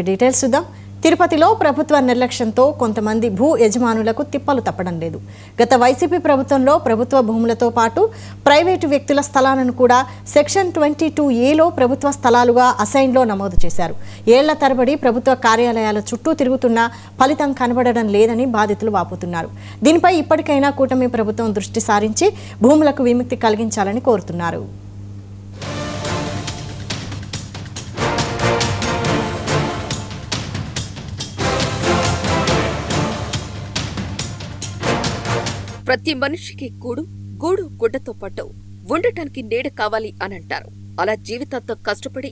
Details చూద్దాం. తిరుపతిలో ప్రభుత్వ నిర్లక్ష్యంతో కొంతమంది భూ యజమానులకు తిప్పలు తప్పడం లేదు. గత వైసీపీ ప్రభుత్వంలో ప్రభుత్వ భూములతో పాటు ప్రైవేటు వ్యక్తుల స్థలాలను కూడా సెక్షన్ 22A ప్రభుత్వ స్థలాలుగా అసైన్లో నమోదు చేశారు. ఏళ్ల తరబడి ప్రభుత్వ కార్యాలయాల చుట్టూ తిరుగుతున్నా ఫలితం కనబడడం లేదని బాధితులు వాపోతున్నారు. దీనిపై ఇప్పటికైనా కూటమి ప్రభుత్వం దృష్టి సారించి భూములకు విముక్తి కలిగించాలని కోరుతున్నారు. ప్రతి మనిషికి గూడు గుడ్డతో పాటు ఉండటానికి నీడ కావాలి అని అంటారు. అలా జీవితంతో కష్టపడి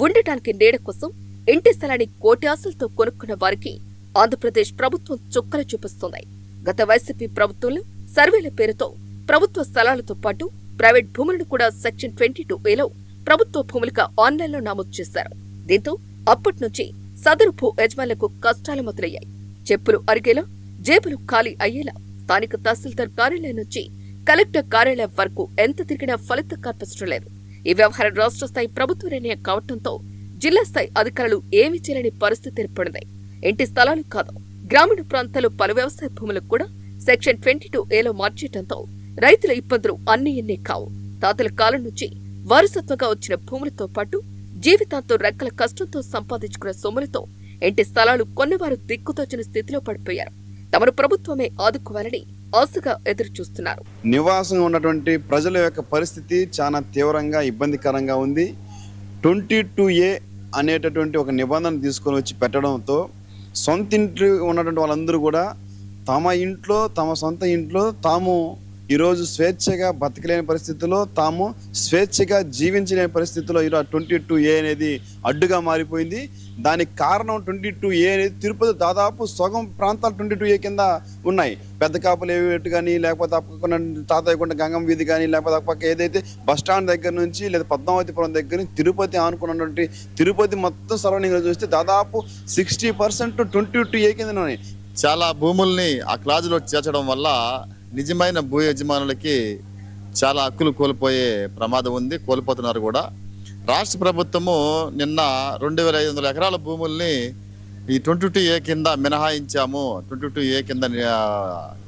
ఉండటానికి నీడ కోసం ఇంటి స్థలాన్ని కోటి ఆశలతో కొనుక్కున్న వారికి ఆంధ్రప్రదేశ్ ప్రభుత్వం చుక్కలు చూపిస్తుంది. గత వైసీపీ ప్రభుత్వంలో సర్వేల పేరుతో ప్రభుత్వ స్థలాలతో పాటు ప్రైవేట్ భూములను కూడా సెక్షన్ 22A ప్రభుత్వ భూములుగా ఆన్లైన్లో నమోదు చేశారు. దీంతో అప్పటి నుంచి సదరు భూ యజమానులకు కష్టాలు మొదలయ్యాయి. చెప్పులు అరిగేలా, జేబులు ఖాళీ అయ్యేలా స్థానిక తహసీల్దార్ కార్యాలయం నుంచి కలెక్టర్ కార్యాలయం వరకు ఎంత తిరిగినా ఫలితం కనిపించడం లేదు. ఈ వ్యవహారం రాష్ట్ర స్థాయి ప్రభుత్వ నిర్ణయం కావడంతో జిల్లా స్థాయి అధికారులు ఏమీ చేయలేని పరిస్థితి ఏర్పడింది. ఇంటి స్థలాలు కాదు, గ్రామీణ ప్రాంతాల్లో పలు వ్యవసాయ భూములకు కూడా సెక్షన్ 22A మార్చేయడంతో రైతుల ఇబ్బందులు అన్ని ఎన్నే కావు. తాతల కాలం నుంచి వారసత్వంగా వచ్చిన భూములతో పాటు జీవితాంతో రెక్కల కష్టంతో సంపాదించుకున్న సొమ్ములతో ఇంటి స్థలాలు కొన్నవారు దిక్కుతోచిన స్థితిలో పడిపోయారు. తమను ప్రభుత్వమే ఆదుకోవాలని ఆశగా ఎదురు చూస్తున్నారు. నివాసం ఉన్నటువంటి ప్రజల యొక్క పరిస్థితి చాలా తీవ్రంగా ఇబ్బందికరంగా ఉంది. 22A అనేటటువంటి ఒక నిబంధన తీసుకొని వచ్చి పెట్టడంతో సొంత ఇంట్లో ఉన్నటువంటి వాళ్ళందరూ కూడా తమ సొంత ఇంట్లో తాము ఈరోజు స్వేచ్ఛగా బతకలేని పరిస్థితుల్లో, తాము స్వేచ్ఛగా జీవించలేని పరిస్థితుల్లో ఈరోజు 22A అనేది అడ్డుగా మారిపోయింది. దానికి కారణం 22A అనేది తిరుపతి దాదాపు సగం ప్రాంతాలు 22A కింద ఉన్నాయి. పెద్ద కాపులు ఏవేటు కానీ, లేకపోతే అప్పకుండా తాతయ్యకొండ గంగం వీధి కానీ, లేకపోతే అప్పక్క ఏదైతే బస్టాండ్ దగ్గర నుంచి లేదా పద్మావతిపురం దగ్గర నుంచి తిరుపతి ఆనుకున్నటువంటి తిరుపతి మొత్తం సరౌండింగ్లో చూస్తే దాదాపు 60% 22A కింద ఉన్నాయి. చాలా భూముల్ని ఆ క్లాజులో చేర్చడం వల్ల నిజమైన భూ యజమానులకి చాలా హక్కులు కోల్పోయే ప్రమాదం ఉంది, కోల్పోతున్నారు కూడా. రాష్ట్ర ప్రభుత్వము నిన్న 2500 ఎకరాల భూముల్ని ఈ 22A కింద మినహాయించాము, 22A కింద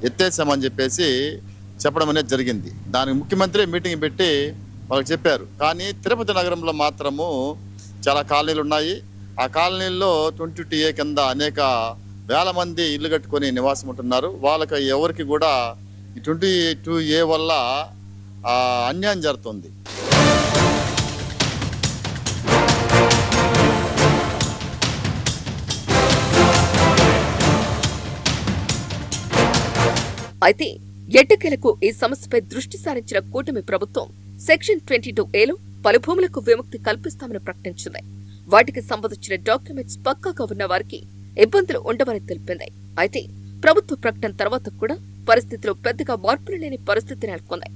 ఎత్తేసామని చెప్పేసి చెప్పడం అనేది జరిగింది. దానికి ముఖ్యమంత్రి మీటింగ్ పెట్టి వాళ్ళకి చెప్పారు. కానీ తిరుపతి నగరంలో మాత్రము చాలా కాలనీలు ఉన్నాయి. ఆ కాలనీల్లో 22A కింద అనేక వేల మంది ఇల్లు కట్టుకొని నివాసం ఉంటున్నారు. వాళ్ళకి ఎవరికి కూడా ఈ 22A వల్ల అన్యాయం జరుగుతుంది. అయితే ఎట్టకేలకు ఈ సమస్యపై దృష్టి సారించిన కూటమి ప్రభుత్వం సెక్షన్ 22A పలు భూములకు విముక్తి కల్పిస్తామని ప్రకటించింది. వాటికి సంబంధించిన డాక్యుమెంట్స్ పక్కాగా ఉన్న వారికి ఇబ్బందులు ఉండవని తెలిపింది. అయితే ప్రభుత్వ ప్రకటన తర్వాత కూడా పరిస్థితిలో పెద్దగా మార్పులు లేని పరిస్థితి నెలకొంది.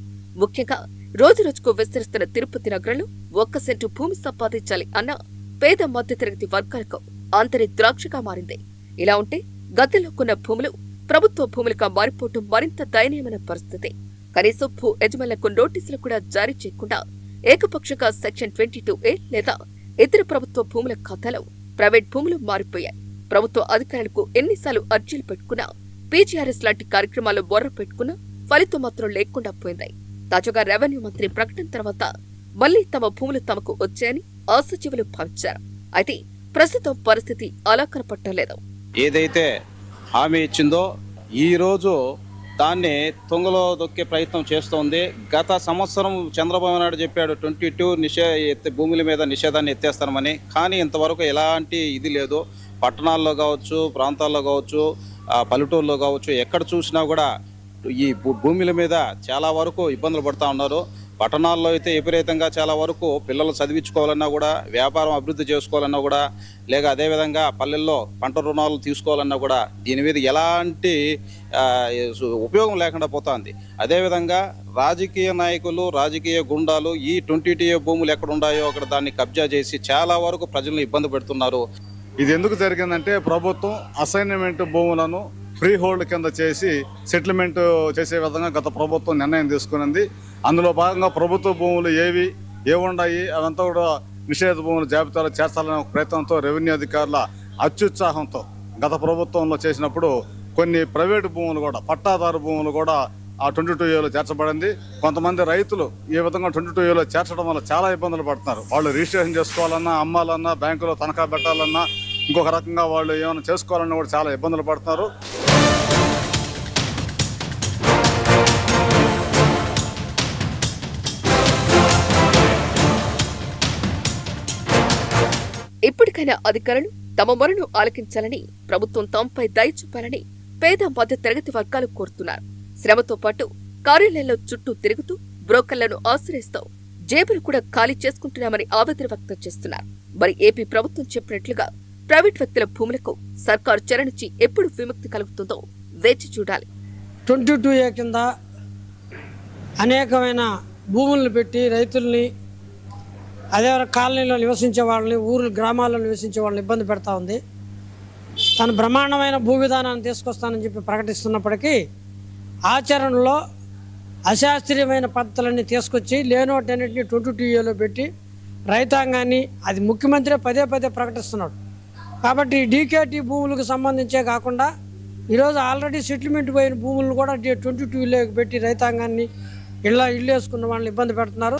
ముఖ్యంగా రోజురోజుకు విస్తరిస్తున్న తిరుపతి నగరంలో 1 సెంటు భూమి సంపాదించాలి అన్న పేద మధ్యతరగతి వర్గాలకు అంతరి ద్రాక్షగా మారింది. ఇలా ఉంటే గతంలో కొన్న భూములు ప్రభుత్వ భూములుగా మారిపోవటం మరింత దయనీయమైన పరిస్థితి. కనీసం భూ యజమానులకు నోటీసులు కూడా జారీ చేయకుండా ఏకపక్షంగా సెక్షన్ 22A లేదా ఇతర ప్రభుత్వ భూముల ఖాతాలో ప్రైవేట్ భూములు మారిపోయాయి. ప్రభుత్వ అధికారులకు ఎన్నిసార్లు అర్జీలు పెట్టుకున్నా, PGRS లాంటి కార్యక్రమాలు బొర్ర పెట్టుకున్నా ఫలితం మాత్రం లేకుండా పోయింది. తాజాగా రెవెన్యూ మంత్రి ప్రకటన తర్వాత మళ్లీ తమ భూములు తమకు వచ్చాయని ఆశాజీవులు భావించారు. అయితే ప్రస్తుతం పరిస్థితి అలా కనపట్టలేదు. ఏదైతే హామీ ఇచ్చిందో ఈ రోజు దాన్ని తుంగలో దొక్కే ప్రయత్నం చేస్తోంది. గత సంవత్సరం చంద్రబాబు నాయుడు చెప్పాడు 22 భూముల మీద నిషేధాన్ని ఎత్తేస్తామని. కానీ ఇంతవరకు ఎలాంటి ఇది లేదు. పట్టణాల్లో కావచ్చు, ప్రాంతాల్లో కావచ్చు, పల్లెటూరులో కావచ్చు, ఎక్కడ చూసినా కూడా ఈ భూముల మీద చాలా వరకు ఇబ్బందులు పడుతూ ఉన్నారు. పట్టణాల్లో అయితే విపరీతంగా చాలా వరకు పిల్లలు చదివించుకోవాలన్నా కూడా, వ్యాపారం అభివృద్ధి చేసుకోవాలన్నా కూడా, లేక అదేవిధంగా పల్లెల్లో పంట రుణాలు తీసుకోవాలన్నా కూడా దీని మీద ఎలాంటి ఉపయోగం లేకుండా పోతుంది. అదేవిధంగా రాజకీయ నాయకులు, రాజకీయ గుండాలు ఈ 22A భూములు ఎక్కడ ఉన్నాయో అక్కడ దాన్ని కబ్జా చేసి చాలా వరకు ప్రజలను ఇబ్బంది పెడుతున్నారు. ఇది ఎందుకు జరిగిందంటే ప్రభుత్వం అసైన్మెంట్ భూములను ఫ్రీ హోల్డ్ కింద చేసి సెటిల్మెంట్ చేసే విధంగా గత ప్రభుత్వం నిర్ణయం తీసుకున్నది. అందులో భాగంగా ప్రభుత్వ భూములు ఏమున్నాయి అవంతా కూడా నిషేధ భూముల జాబితాలో చేర్చాలనే ప్రయత్నంతో రెవెన్యూ అధికారుల అత్యుత్సాహంతో గత ప్రభుత్వంలో చేసినప్పుడు కొన్ని ప్రైవేటు భూములు కూడా పట్టాదారు భూములు కూడా ఆ 22ఏలో చేర్చబడింది. కొంతమంది రైతులు ఈ విధంగా 22ఏలో చేర్చడం వల్ల చాలా ఇబ్బందులు పడుతున్నారు. వాళ్ళు రిజిస్ట్రేషన్ చేసుకోవాలన్నా, అమ్మాలన్నా, బ్యాంకులో తనఖా పెట్టాలన్నా, ఇంకొక రకంగా వాళ్ళు ఏమైనా చేసుకోవాలన్నా కూడా చాలా ఇబ్బందులు పడుతున్నారు. ఇప్పటికైనా అధికారులు తమ మొరను ఆలకించాలని, ప్రభుత్వం తమపై దయ చూపాలని పేద మధ్య తరగతి వర్గాలు కోరుతున్నారు. శ్రమతో పాటు కార్యాలయంలో చుట్టూ తిరుగుతూ బ్రోకర్లను ఆశ్రయిస్తూ జేబులు కూడా ఖాళీ చేసుకుంటున్నామని ఆవేదన వ్యక్తం చేస్తున్నారు. మరి ఏపీ ప్రభుత్వం చెప్పినట్లుగా ప్రైవేట్ వ్యక్తుల భూములకు సర్కారు చెర నుంచి ఎప్పుడు విముక్తి కలుగుతుందో వేచి చూడాలి. 22A కింద అనేకమైన భూములను పెట్టి రైతుల్ని, అదే కాలనీలో నివసించే వాళ్ళని, గ్రామాల్లో నివసించే వాళ్ళని ఇబ్బంది పెడతా ఉంది. తను బ్రహ్మాండమైన భూ విధానాన్ని తీసుకొస్తానని చెప్పి ప్రకటిస్తున్నప్పటికీ ఆచరణలో అశాస్త్రీయమైన పద్ధతులన్నీ తీసుకొచ్చి లేనోటన్నింటినీ 22ఏలో పెట్టి రైతాంగాన్ని, అది ముఖ్యమంత్రి పదే పదే ప్రకటిస్తున్నాడు. కాబట్టి డీకేటీ భూములకు సంబంధించే కాకుండా ఈరోజు ఆల్రెడీ సెటిల్మెంట్ పోయిన భూములను కూడా 22ఏలోకి పెట్టి రైతాంగాన్ని ఇల్లు వేసుకున్న వాళ్ళని ఇబ్బంది పెడుతున్నారు.